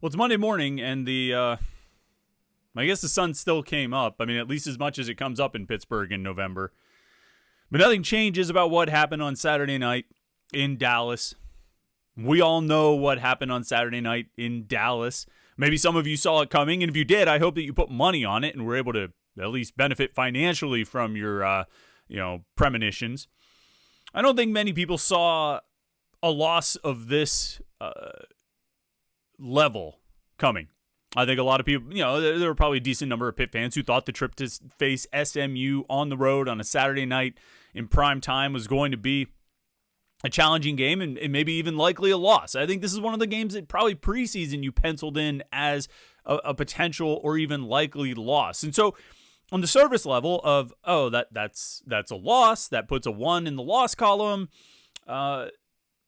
Well, it's Monday morning, and I guess the sun still came up. I mean, at least as much as it comes up in Pittsburgh in November. But nothing changes about what happened on Saturday night in Dallas. We all know what happened on Saturday night in Dallas. Maybe some of you saw it coming, and if you did, I hope that you put money on it and were able to at least benefit financially from your, premonitions. I don't think many people saw a loss of this level coming. I think a lot of people, there were probably a decent number of Pitt fans who thought the trip to face SMU on the road on a Saturday night in prime time was going to be a challenging game and maybe even likely a loss. I think this is one of the games that probably preseason you penciled in as a potential or even likely loss. And so on the service level of, that's a loss, that puts a 1 in the loss column,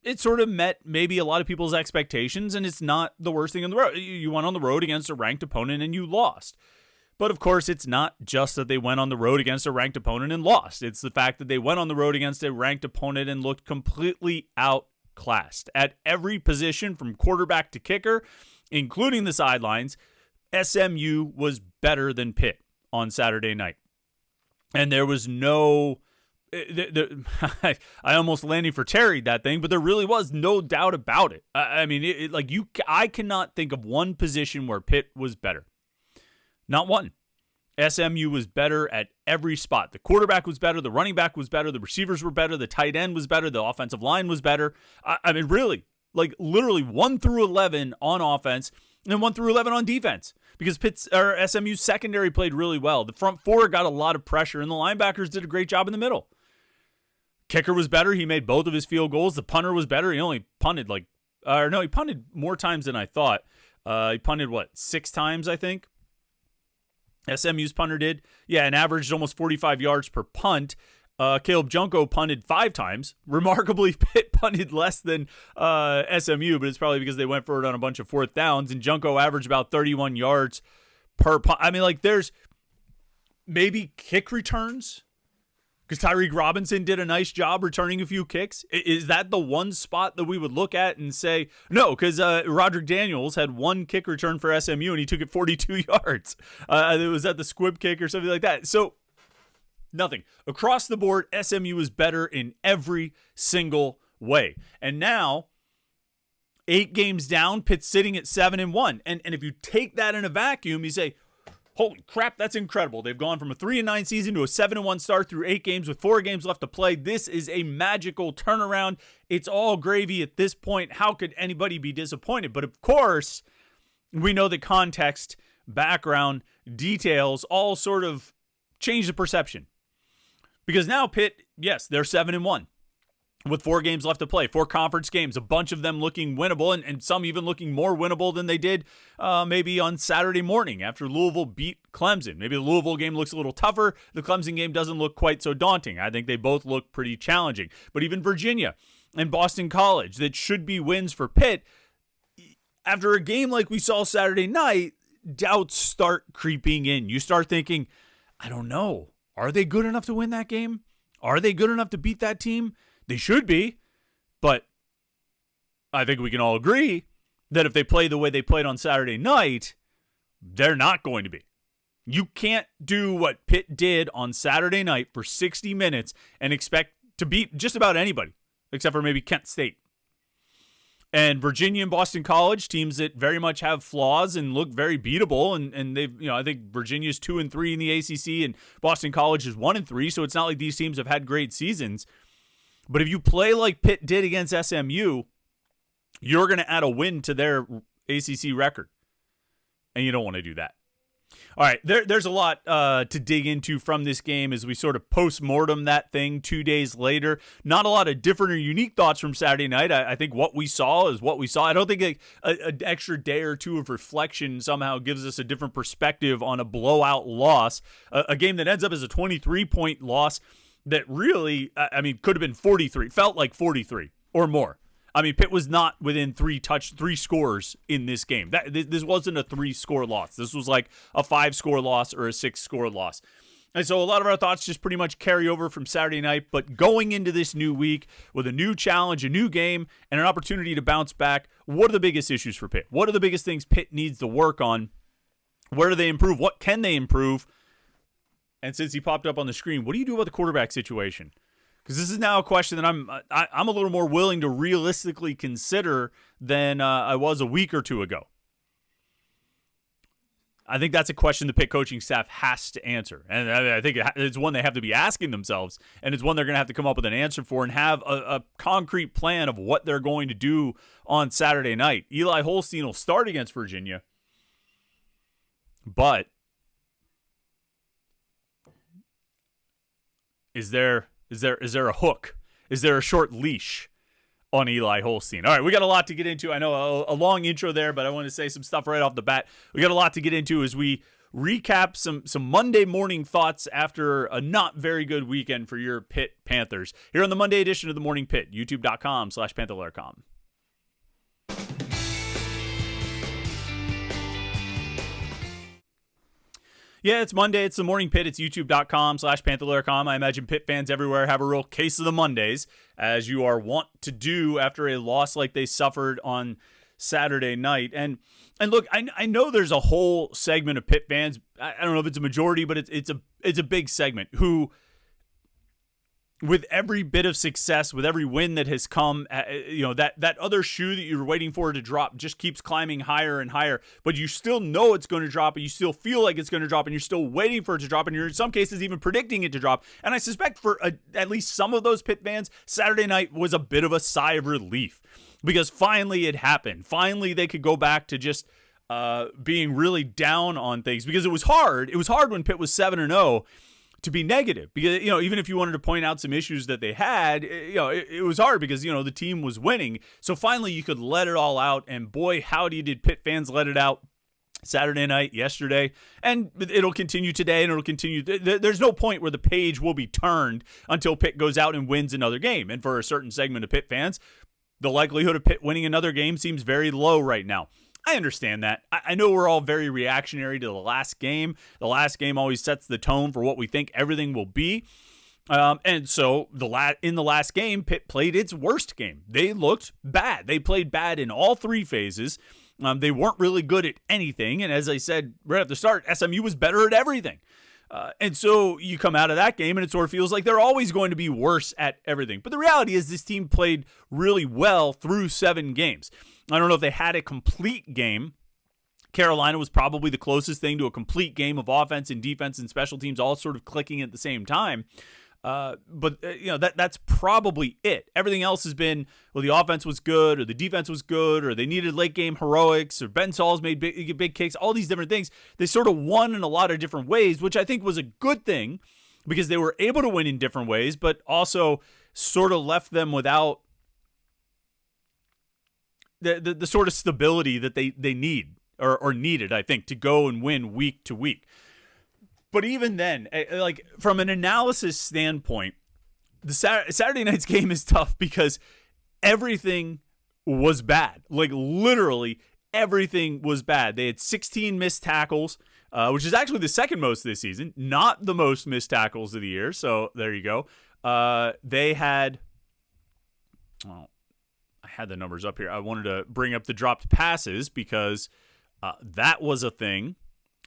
it sort of met maybe a lot of people's expectations, and it's not the worst thing on the road. You went on the road against a ranked opponent and you lost. But of course, it's not just that they went on the road against a ranked opponent and lost. It's the fact that they went on the road against a ranked opponent and looked completely outclassed. At every position from quarterback to kicker, including the sidelines, SMU was better than Pitt on Saturday night. And there was no... I almost landing for Terry that thing, but there really was no doubt about it. I cannot think of one position where Pitt was better. Not one. SMU was better at every spot. The quarterback was better. The running back was better. The receivers were better. The tight end was better. The offensive line was better. Really, literally 1 through 11 on offense and 1 through 11 on defense. Because SMU's secondary played really well. The front four got a lot of pressure, and the linebackers did a great job in the middle. Kicker was better. He made both of his field goals. The punter was better. He only punted he punted more times than I thought. He punted, 6 times, I think? SMU's punter did. Yeah, and averaged almost 45 yards per punt. Caleb Junko punted 5 times. Remarkably, Pitt punted less than SMU, but it's probably because they went for it on a bunch of 4th downs, and Junko averaged about 31 yards per punt. There's maybe kick returns, because Tyreek Robinson did a nice job returning a few kicks. Is that the one spot that we would look at and say, no, because Roderick Daniels had 1 kick return for SMU, and he took it 42 yards. It was at the squib kick or something like that. So, nothing. Across the board, SMU is better in every single way. And now, 8 games down, Pitt's sitting at 7-1. And if you take that in a vacuum, you say, holy crap, that's incredible. They've gone from a 3-9 season to a 7-1 start through 8 games with 4 games left to play. This is a magical turnaround. It's all gravy at this point. How could anybody be disappointed? But of course, we know that context, background, details all sort of change the perception. Because now Pitt, yes, they're 7-1. With 4 games left to play, 4 conference games, a bunch of them looking winnable, and some even looking more winnable than they did maybe on Saturday morning after Louisville beat Clemson. Maybe the Louisville game looks a little tougher. The Clemson game doesn't look quite so daunting. I think they both look pretty challenging. But even Virginia and Boston College, that should be wins for Pitt, after a game like we saw Saturday night, doubts start creeping in. You start thinking, I don't know. Are they good enough to win that game? Are they good enough to beat that team? They should be, but I think we can all agree that if they play the way they played on Saturday night, they're not going to be. You can't do what Pitt did on Saturday night for 60 minutes and expect to beat just about anybody, except for maybe Kent State. And Virginia and Boston College, teams that very much have flaws and look very beatable, and they've, I think Virginia's 2-3 in the ACC, and Boston College is 1-3, so it's not like these teams have had great seasons. But if you play like Pitt did against SMU, you're going to add a win to their ACC record. And you don't want to do that. All right, there's a lot to dig into from this game as we sort of post-mortem that thing 2 days later. Not a lot of different or unique thoughts from Saturday night. I think what we saw is what we saw. I don't think an extra day or two of reflection somehow gives us a different perspective on a blowout loss. A game that ends up as a 23-point loss that really, could have been 43. Felt like 43 or more. Pitt was not within 3 scores in this game. This wasn't a 3-score loss. This was like a 5-score loss or a 6-score loss. And so a lot of our thoughts just pretty much carry over from Saturday night, but going into this new week with a new challenge, a new game, and an opportunity to bounce back, what are the biggest issues for Pitt? What are the biggest things Pitt needs to work on? Where do they improve? What can they improve? And since he popped up on the screen, what do you do about the quarterback situation? Because this is now a question that I'm a little more willing to realistically consider than I was a week or two ago. I think that's a question the Pitt coaching staff has to answer. And I think it's one they have to be asking themselves, and it's one they're going to have to come up with an answer for and have a concrete plan of what they're going to do on Saturday night. Eli Holstein will start against Virginia, but is there a hook? Is there a short leash on Eli Holstein? All right, we got a lot to get into. I know a long intro there, but I want to say some stuff right off the bat. We got a lot to get into as we recap some Monday morning thoughts after a not very good weekend for your Pitt Panthers. Here on the Monday edition of the Morning Pitt, youtube.com/Panther-Lair.com. Yeah, it's Monday. It's the Morning Pitt. It's youtube.com/Panther-Lair.com. I imagine Pitt fans everywhere have a real case of the Mondays, as you are wont to do after a loss like they suffered on Saturday night. And look, I know there's a whole segment of Pitt fans. I don't know if it's a majority, but it's a big segment who, with every bit of success, with every win that has come, that other shoe that you're waiting for to drop just keeps climbing higher and higher, but you still know it's going to drop, and you still feel like it's going to drop, and you're still waiting for it to drop, and you're in some cases even predicting it to drop. And I suspect for at least some of those Pitt fans, Saturday night was a bit of a sigh of relief because finally it happened. Finally they could go back to just being really down on things, because it was hard. It was hard when Pitt was 7-0. To be negative, because even if you wanted to point out some issues that they had, it was hard because the team was winning. So finally you could let it all out, and boy, howdy did Pitt fans let it out Saturday night, yesterday, and it'll continue today, and it'll continue. There's no point where the page will be turned until Pitt goes out and wins another game. And for a certain segment of Pitt fans, the likelihood of Pitt winning another game seems very low right now. I understand that. I know we're all very reactionary to the last game. The last game always sets the tone for what we think everything will be. And so in the last game, Pitt played its worst game. They looked bad. They played bad in all three phases. They weren't really good at anything. And as I said right at the start, SMU was better at everything. And so you come out of that game and it sort of feels like they're always going to be worse at everything. But the reality is this team played really well through 7 games. I don't know if they had a complete game. Carolina was probably the closest thing to a complete game of offense and defense and special teams all sort of clicking at the same time. But that's probably it. Everything else has been, well, the offense was good, or the defense was good, or they needed late game heroics, or Ben Sauls made big kicks, all these different things. They sort of won in a lot of different ways, which I think was a good thing because they were able to win in different ways, but also sort of left them without the sort of stability that they need or needed, I think, to go and win week to week. But even then, like from an analysis standpoint, the Saturday night's game is tough because everything was bad. Like literally everything was bad. They had 16 missed tackles, which is actually the second most this season, not the most missed tackles of the year. So there you go. They had, well, I had the numbers up here. I wanted to bring up the dropped passes because that was a thing.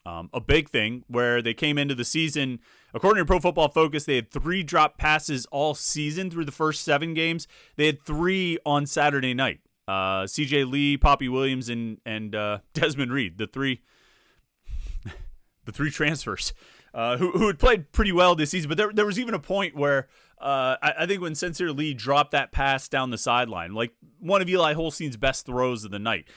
A big thing where they came into the season, according to Pro Football Focus, they had 3 drop passes all season through the first 7 games. They had 3 on Saturday night. CJ Lee, Poppy Williams, and Desmond Reed, the three transfers who had played pretty well this season. But there was even a point where I think when Sincere Lee dropped that pass down the sideline, like one of Eli Holstein's best throws of the night,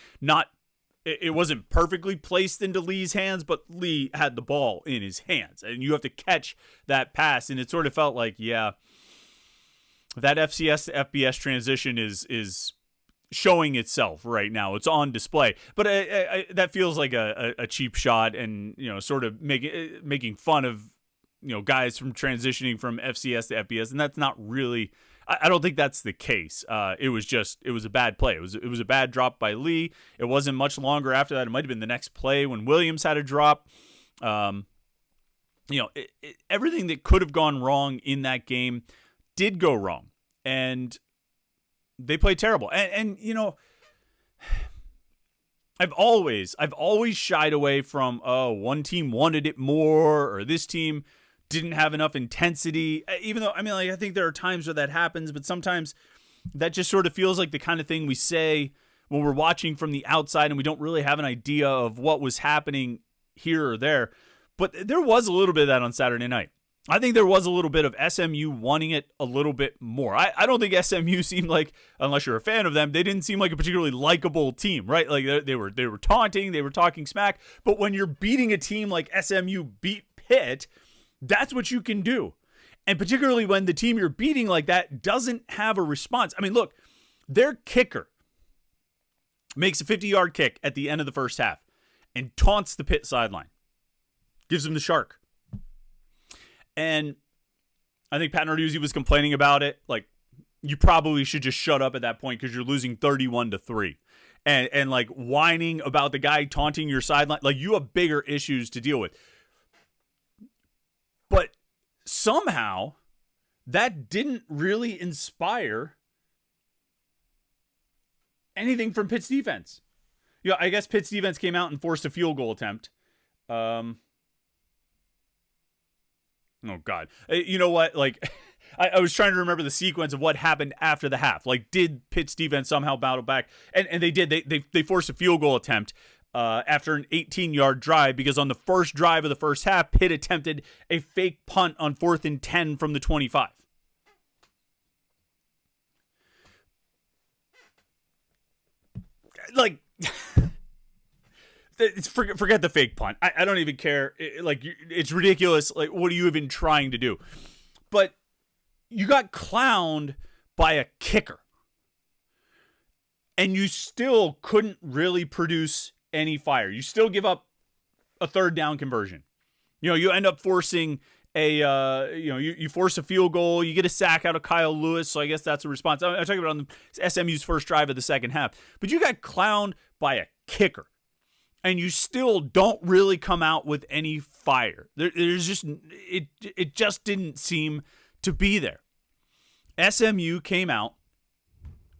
it wasn't perfectly placed into Lee's hands, but Lee had the ball in his hands, and you have to catch that pass. And it sort of felt like, yeah, that FCS to FBS transition is showing itself right now. It's on display, but that feels like a cheap shot, and sort of making fun of guys from transitioning from FCS to FBS, and that's not really. I don't think that's the case. It was a bad play. It was a bad drop by Lee. It wasn't much longer after that. It might have been the next play when Williams had a drop. everything that could have gone wrong in that game did go wrong. And they played terrible. And I've always shied away from, one team wanted it more, or this team didn't have enough intensity. Even though, I think there are times where that happens, but sometimes that just sort of feels like the kind of thing we say when we're watching from the outside and we don't really have an idea of what was happening here or there. But there was a little bit of that on Saturday night. I think there was a little bit of SMU wanting it a little bit more. I don't think SMU seemed like, unless you're a fan of them, they didn't seem like a particularly likable team, right? Like they were taunting, they were talking smack. But when you're beating a team like SMU beat Pitt, that's what you can do. And particularly when the team you're beating like that doesn't have a response. Look, their kicker makes a 50-yard kick at the end of the first half and taunts the Pitt sideline. Gives him the shark. And I think Pat Narduzzi was complaining about it. Like, you probably should just shut up at that point because you're losing 31-3. And like whining about the guy taunting your sideline. Like, you have bigger issues to deal with. But somehow that didn't really inspire anything from Pitt's defense. I guess Pitt's defense came out and forced a field goal attempt. Oh, God. You know what? Like, I was trying to remember the sequence of what happened after the half. Like, did Pitt's defense somehow battle back? And they did. They forced a field goal attempt after an 18-yard drive because on the first drive of the first half, Pitt attempted a fake punt on 4th and 10 from the 25. Like... Forget the fake punt. I don't even care. It's ridiculous. Like, what are you even trying to do? But you got clowned by a kicker. And you still couldn't really produce any fire. You still give up a third down conversion. You end up forcing you force a field goal. You get a sack out of Kyle Lewis. So I guess that's a response. I'm talking about on the SMU's first drive of the second half. But you got clowned by a kicker. And you still don't really come out with any fire. There's just it just didn't seem to be there. SMU came out,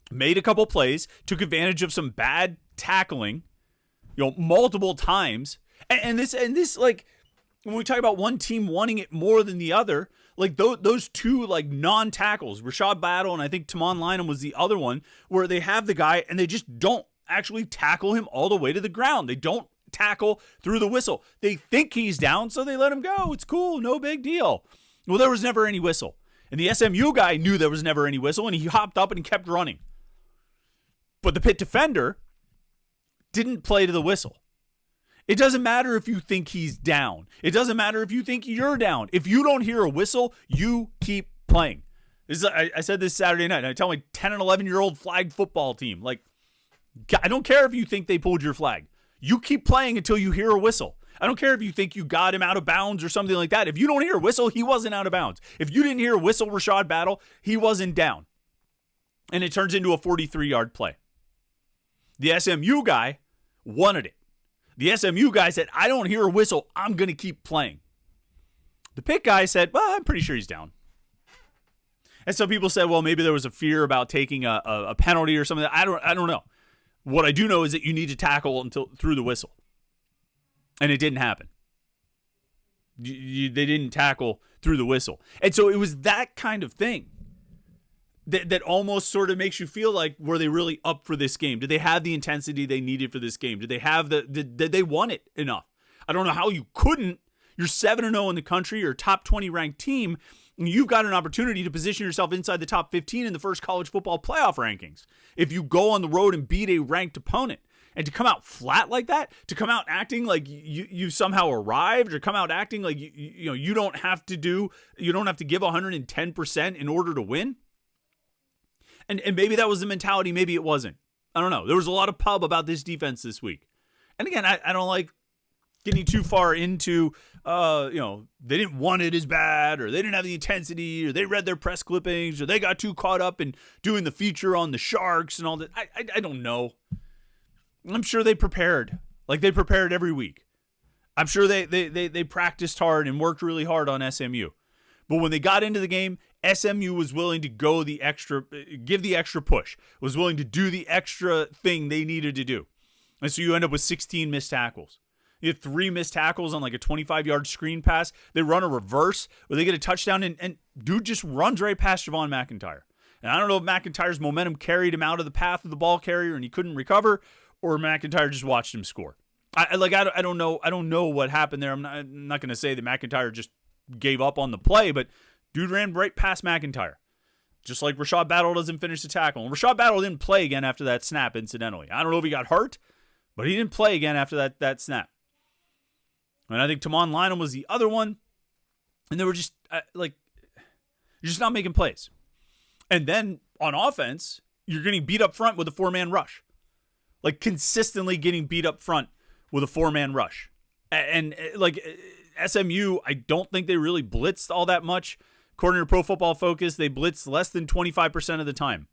made a couple plays, took advantage of some bad tackling, multiple times. And this like when we talk about one team wanting it more than the other, like those two like non-tackles, Rashad Battle and I think Tamon Lynham was the other one, where they have the guy and they just don't actually tackle him all the way to the ground. They don't tackle through the whistle. They think he's down, so they let him go. It's cool. No big deal. Well, there was never any whistle. And the SMU guy knew there was never any whistle, and he hopped up and he kept running. But the Pitt defender didn't play to the whistle. It doesn't matter if you think he's down. It doesn't matter if you think you're down. If you don't hear a whistle, you keep playing. I said this Saturday night, and I tell my 10 and 11-year-old flag football team, like, I don't care if you think they pulled your flag. You keep playing until you hear a whistle. I don't care if you think you got him out of bounds or something like that. If you don't hear a whistle, he wasn't out of bounds. If you didn't hear a whistle, Rashad Battle, he wasn't down. And it turns into a 43-yard play. The SMU guy wanted it. The SMU guy said, I don't hear a whistle. I'm going to keep playing. The Pitt guy said, well, I'm pretty sure he's down. And some people said, well, maybe there was a fear about taking a penalty or something. I don't know. What I do know is that you need to tackle until through the whistle. And it didn't happen. They didn't tackle through the whistle. And so it was that kind of thing that almost sort of makes you feel like, were they really up for this game? Did they have the intensity they needed for this game? Did they have did they want it enough? I don't know how you couldn't. You're 7-0 in the country. You're a top 20 ranked team. And you've got an opportunity to position yourself inside the top 15 in the first college football playoff rankings. If you go on the road and beat a ranked opponent, and to come out flat like that, to come out acting like you somehow arrived, or come out acting like you don't have to give 110% in order to win. And maybe that was the mentality, maybe it wasn't. I don't know. There was a lot of pub about this defense this week. And again, I don't like getting too far into, they didn't want it as bad, or they didn't have the intensity, or they read their press clippings, or they got too caught up in doing the feature on the Sharks and all that. I don't know. I'm sure they prepared. Like they prepared every week. I'm sure they practiced hard and worked really hard on SMU. But when they got into the game, SMU was willing to give the extra push, was willing to do the extra thing they needed to do. And so you end up with 16 missed tackles. You have 3 missed tackles on like a 25-yard screen pass. They run a reverse where they get a touchdown, and dude just runs right past Javon McIntyre. And I don't know if McIntyre's momentum carried him out of the path of the ball carrier and he couldn't recover, or McIntyre just watched him score. I don't know. I don't know what happened there. I'm not going to say that McIntyre just gave up on the play, but dude ran right past McIntyre. Just like Rashad Battle doesn't finish the tackle. And Rashad Battle didn't play again after that snap, incidentally. I don't know if he got hurt, but he didn't play again after that snap. And I think Tamon Lynham was the other one. And they were just, you're just not making plays. And then on offense, you're getting beat up front with a 4-man rush. Like consistently getting beat up front with a 4-man rush. And like SMU, I don't think they really blitzed all that much. According to Pro Football Focus, they blitzed less than 25% of the time.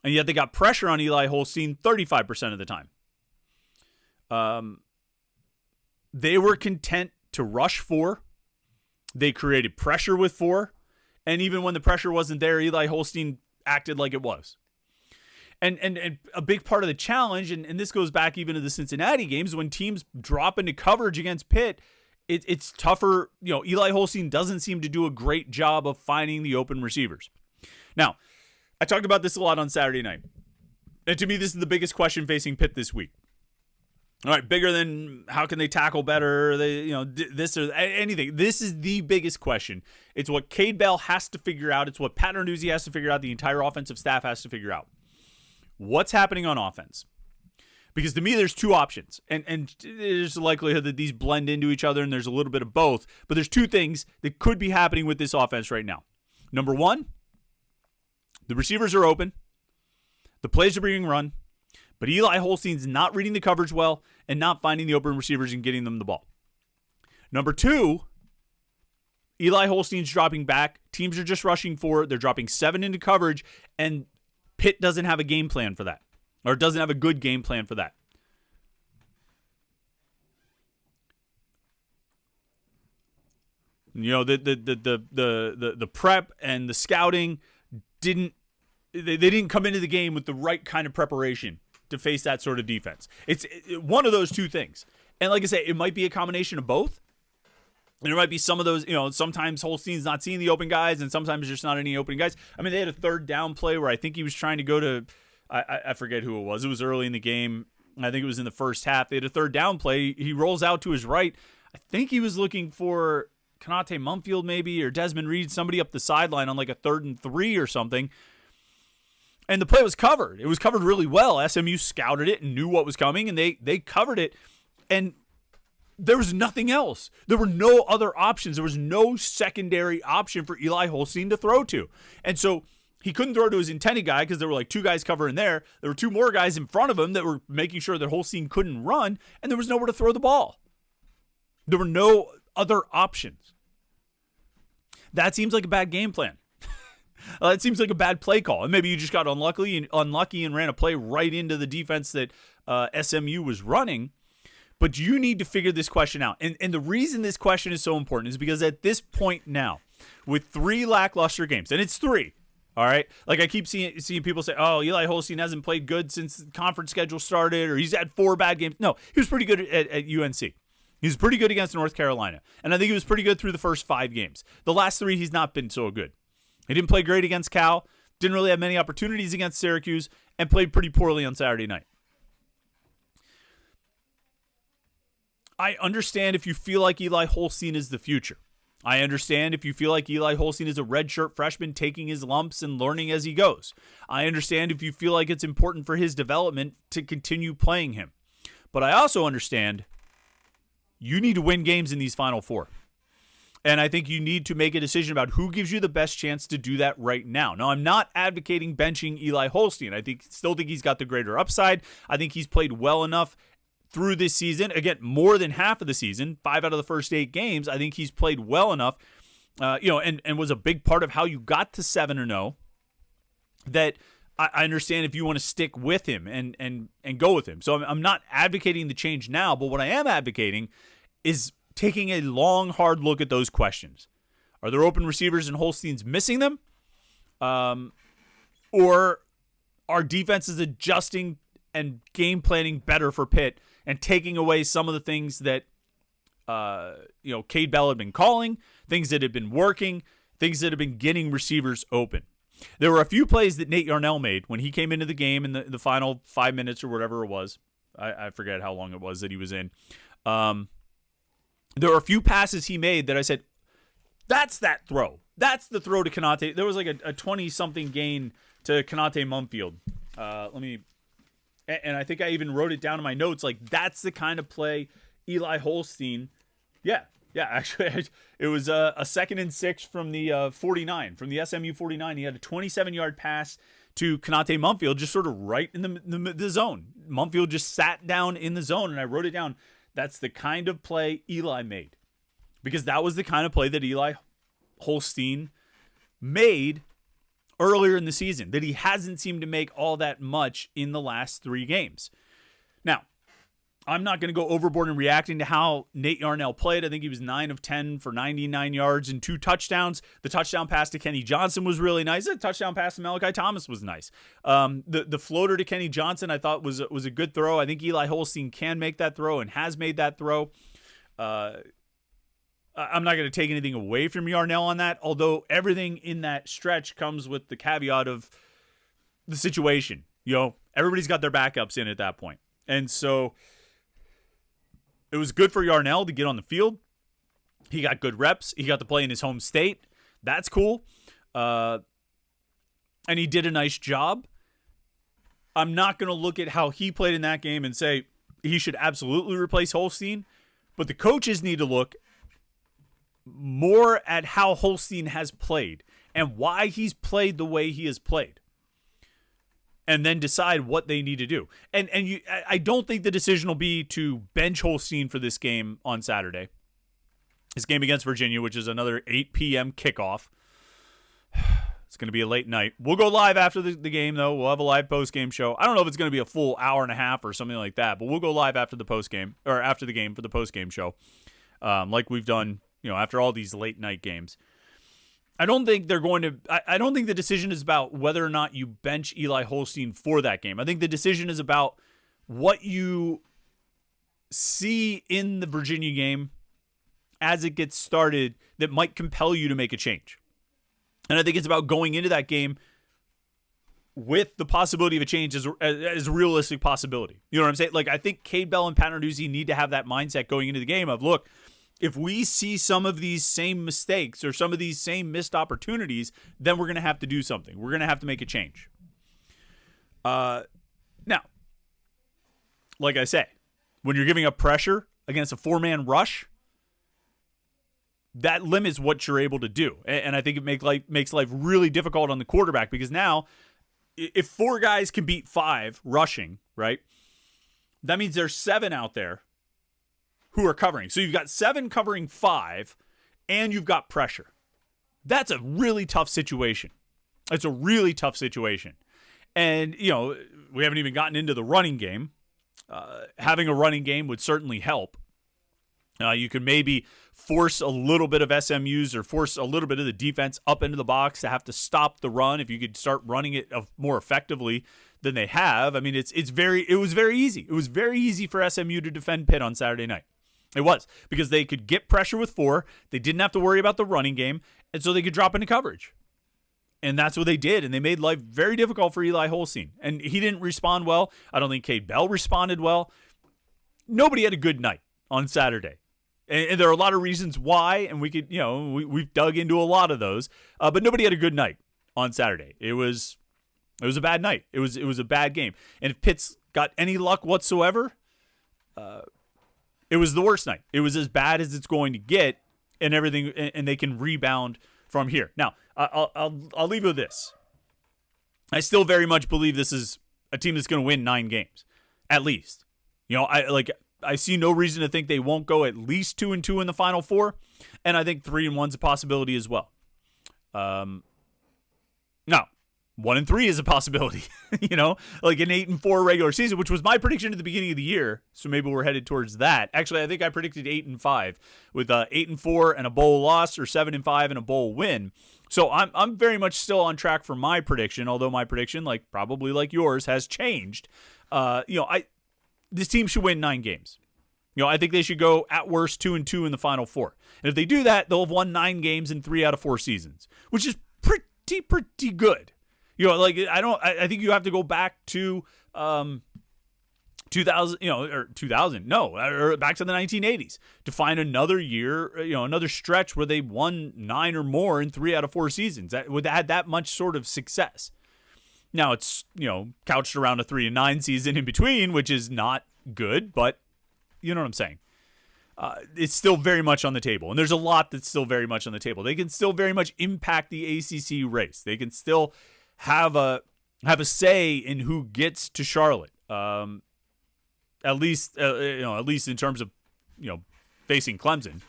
And yet they got pressure on Eli Holstein 35% of the time. They were content to rush 4. They created pressure with 4. And even when the pressure wasn't there, Eli Holstein acted like it was. And a big part of the challenge, and this goes back even to the Cincinnati games, when teams drop into coverage against Pitt, it's tougher. Eli Holstein doesn't seem to do a great job of finding the open receivers. Now, I talked about this a lot on Saturday night. And to me, this is the biggest question facing Pitt this week. All right, bigger than how can they tackle better, this or anything. This is the biggest question. It's what Cade Bell has to figure out. It's what Pat Narduzzi has to figure out. The entire offensive staff has to figure out. What's happening on offense? Because to me, there's 2 options. And there's a likelihood that these blend into each other and there's a little bit of both. But there's 2 things that could be happening with this offense right now. Number 1, the receivers are open. The plays are being run. But Eli Holstein's not reading the coverage well and not finding the open receivers and getting them the ball. Number 2, Eli Holstein's dropping back. Teams are just rushing 4. They're dropping 7 into coverage, and Pitt doesn't have a game plan for that, or doesn't have a good game plan for that. The prep and the scouting didn't come into the game with the right kind of preparation to face that sort of defense. It's one of those 2 things. And like I say, it might be a combination of both. And there might be some of those, sometimes Holstein's not seeing the open guys and sometimes there's just not any open guys. I mean, they had a 3rd down play where I think he was trying to go to, I forget who it was. It was early in the game. I think it was in the first half. They had a 3rd down play. He rolls out to his right. I think he was looking for Kanate Mumfield maybe, or Desmond Reed, somebody up the sideline on like a 3rd and 3 or something. And the play was covered. It was covered really well. SMU scouted it and knew what was coming, and they covered it. And there was nothing else. There were no other options. There was no secondary option for Eli Holstein to throw to. And so he couldn't throw to his intended guy because there were like 2 guys covering there. There were 2 more guys in front of him that were making sure that Holstein couldn't run, and there was nowhere to throw the ball. There were no other options. That seems like a bad game plan. It seems like a bad play call. And maybe you just got unlucky and ran a play right into the defense that SMU was running. But you need to figure this question out. And the reason this question is so important is because at this point now, with 3 lackluster games, and it's 3, all right? Like I keep seeing people say, oh, Eli Holstein hasn't played good since the conference schedule started, or he's had 4 bad games. No, he was pretty good at UNC. He was pretty good against North Carolina. And I think he was pretty good through the first 5 games. The last 3, he's not been so good. He didn't play great against Cal, didn't really have many opportunities against Syracuse, and played pretty poorly on Saturday night. I understand if you feel like Eli Holstein is the future. I understand if you feel like Eli Holstein is a redshirt freshman taking his lumps and learning as he goes. I understand if you feel like it's important for his development to continue playing him. But I also understand you need to win games in these Final 4. And I think you need to make a decision about who gives you the best chance to do that right now. Now, I'm not advocating benching Eli Holstein. I still think he's got the greater upside. I think he's played well enough through this season. Again, more than half of the season, 5 out of the first 8 games. I think he's played well enough, and was a big part of how you got to 7-0. That I understand if you want to stick with him and go with him. So I'm not advocating the change now, but what I am advocating is taking a long, hard look at those questions. Are there open receivers and Holstein's missing them? Or are defenses adjusting and game planning better for Pitt and taking away some of the things that Cade Bell had been calling, things that had been working, things that have been getting receivers open. There were a few plays that Nate Yarnell made when he came into the game in the final 5 minutes or whatever it was. I forget how long it was that he was in. There were a few passes he made that I said, that's that throw. That's the throw to Konate. There was like a 20-something gain to Konate Mumfield. And I think I even wrote it down in my notes. Like, that's the kind of play Eli Holstein. Yeah, actually, it was a 2nd and 6 from the 49, from the SMU 49. He had a 27-yard pass to Konate Mumfield, just sort of right in the zone. Mumfield just sat down in the zone, and I wrote it down. That's the kind of play Eli made, because that was the kind of play that Eli Holstein made earlier in the season that he hasn't seemed to make all that much in the last 3 games. Now, I'm not going to go overboard in reacting to how Nate Yarnell played. I think he was 9 of 10 for 99 yards and 2 touchdowns. The touchdown pass to Kenny Johnson was really nice. The touchdown pass to Malachi Thomas was nice. The floater to Kenny Johnson I thought was a good throw. I think Eli Holstein can make that throw and has made that throw. I'm not going to take anything away from Yarnell on that, although everything in that stretch comes with the caveat of the situation. Everybody's got their backups in at that point. And so it was good for Yarnell to get on the field. He got good reps. He got to play in his home state. That's cool. And he did a nice job. I'm not going to look at how he played in that game and say he should absolutely replace Holstein, but the coaches need to look more at how Holstein has played and why he's played the way he has played, and then decide what they need to do. I don't think the decision will be to bench Holstein for this game on Saturday. This game against Virginia, which is another 8 p.m. kickoff. It's going to be a late night. We'll go live after the game, though. We'll have a live post-game show. I don't know if it's going to be a full hour and a half or something like that, but we'll go live after the post-game, or after the game for the post-game show, like we've done after all these late night games. I don't think they're going to. I don't think the decision is about whether or not you bench Eli Holstein for that game. I think the decision is about what you see in the Virginia game as it gets started that might compel you to make a change. And I think it's about going into that game with the possibility of a change as a realistic possibility. You know what I'm saying? Like, I think Cade Bell and Pat Narduzzi need to have that mindset going into the game of, look, if we see some of these same mistakes or some of these same missed opportunities, then we're going to have to do something. We're going to have to make a change. Now, like I say, when you're giving up pressure against a 4-man rush, that limits what you're able to do. And I think it makes life really difficult on the quarterback, because now if 4 guys can beat 5 rushing, right, that means there's 7 out there who are covering. So you've got 7 covering 5, and you've got pressure. That's a really tough situation. It's a really tough situation. And, we haven't even gotten into the running game. Having a running game would certainly help. You could maybe force a little bit of SMU's or force a little bit of the defense up into the box to have to stop the run if you could start running it more effectively than they have. I mean, it was very easy. It was very easy for SMU to defend Pitt on Saturday night. It was, because they could get pressure with 4. They didn't have to worry about the running game, and so they could drop into coverage. And that's what they did, and they made life very difficult for Eli Holstein. And he didn't respond well. I don't think Cade Bell responded well. Nobody had a good night on Saturday. And there are a lot of reasons why, and we could, we've dug into a lot of those, but nobody had a good night on Saturday. It was a bad night. It was a bad game. And if Pitt's got any luck whatsoever, it was the worst night. It was as bad as it's going to get, and everything, and they can rebound from here. Now, I'll leave you with this. I still very much believe this is a team that's going to win 9 games, at least. I see no reason to think they won't go at least 2-2 in the Final Four, and I think 3-1's a possibility as well. Now, 1-3 is a possibility. Like an 8-4 regular season, which was my prediction at the beginning of the year. So maybe we're headed towards that. Actually, I think I predicted 8-5 with 8-4 and a bowl loss, or 7-5 and a bowl win. So I'm very much still on track for my prediction, although my prediction, probably like yours, has changed. This team should win 9 games. I think they should go at worst 2-2 in the Final Four. And if they do that, they'll have won 9 games in 3 out of 4 seasons, which is pretty good. I think you have to go back to 2000, or back to the 1980s to find another year, another stretch where they won 9 or more in 3 out of 4 seasons that would had that much sort of success. Now it's, couched around a 3-9 season in between, which is not good, but you know what I'm saying? It's still very much on the table. And there's a lot that's still very much on the table. They can still very much impact the ACC race. They can still have a say in who gets to Charlotte. At least in terms of, facing Clemson.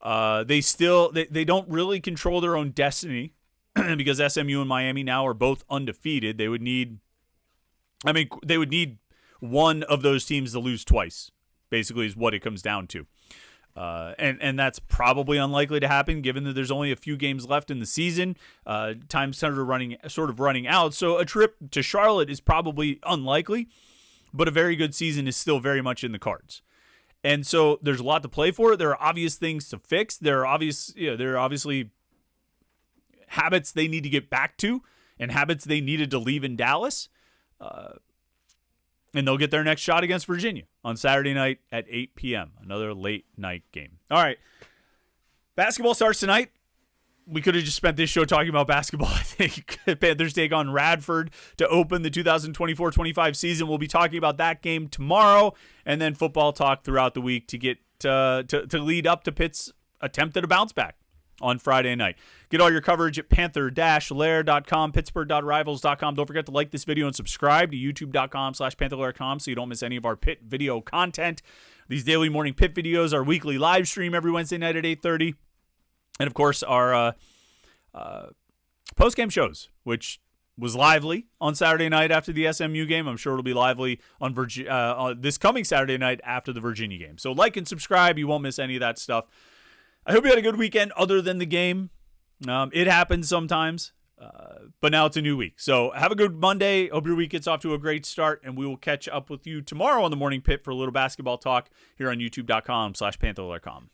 They don't really control their own destiny because SMU and Miami now are both undefeated. They would need one of those teams to lose twice, basically, is what it comes down to. And that's probably unlikely to happen given that there's only a few games left in the season. Time's sort of running out. So a trip to Charlotte is probably unlikely, but a very good season is still very much in the cards. And so there's a lot to play for. There are obvious things to fix. There are obviously habits they need to get back to and habits they needed to leave in Dallas. And they'll get their next shot against Virginia on Saturday night at 8 p.m. Another late night game. All right. Basketball starts tonight. We could have just spent this show talking about basketball, I think. Panthers take on Radford to open the 2024-25 season. We'll be talking about that game tomorrow, and then football talk throughout the week to get to lead up to Pitt's attempt at a bounce back on Friday night. Get all your coverage at Panther-Lair.com, Pittsburgh.rivals.com. Don't forget to like this video and subscribe to YouTube.com/Panther-Lair.com so you don't miss any of our Pitt video content. These daily Morning Pitt videos, our weekly live stream every Wednesday night at 8:30. And, of course, our post-game shows, which was lively on Saturday night after the SMU game. I'm sure it'll be lively on this coming Saturday night after the Virginia game. So like and subscribe. You won't miss any of that stuff. I hope you had a good weekend other than the game. It happens sometimes, but now it's a new week. So have a good Monday. Hope your week gets off to a great start, and we will catch up with you tomorrow on the Morning Pit for a little basketball talk here on YouTube.com/Panther-Lair.com.